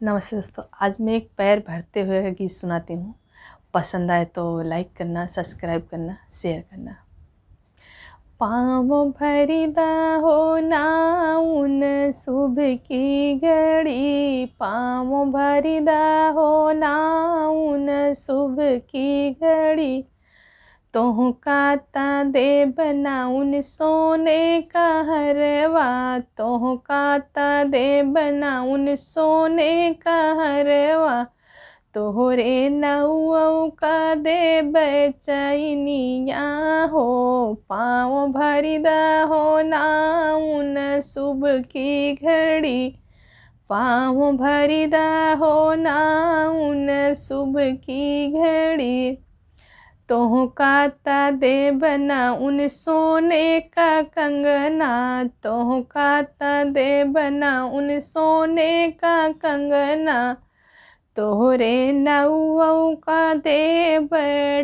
नमस्ते दोस्तों, आज मैं एक पैर भरते हुए गीत सुनाती हूँ। पसंद आए तो लाइक करना, सब्सक्राइब करना, शेयर करना। पाँव भरिदा हो नाउन शुभ की घड़ी, पाँव भरिदा हो नाउन शुभ की घड़ी। तोह काता दे बनाउन सोने का हरवा, तोह काता दे बनाउन सोने का हरवा। तोहरे नौओ का दे बेचैनिया हो, पाँव भरिदा हो नाउन शुभ की घड़ी, पाँव भरिदा हो नाउन शुभ की घड़ी। तोह काता दे बनाउन सोने का कंगना, तोह काता दे बनाउन सोने का कंगना। तोहरे नौओ का देब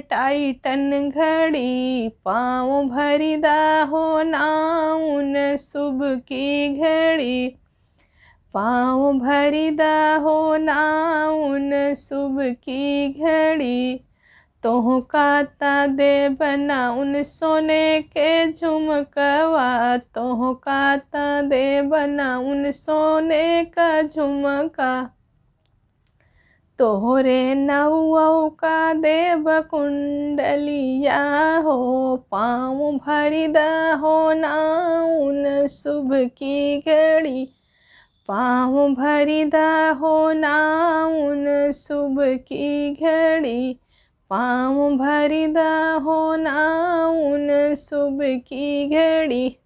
टाइटन घड़ी, पाँव भरिदा हो नाउन शुभ की घड़ी, पाँव भरिदा हो नाउन शुभ की घड़ी। तोह काता दे बनाउन सोने के झुमकवा, तोह काता दे बनाउन सोने का झुमका। तोहरे नौओ का देब कुंडलिया हो, पाँव भरिदा हो नाउन शुभ की घड़ी, पाँव भरिदा हो नाउन शुभ की घड़ी, पाँव भरिदा हो नाउन शुभ की घड़ी।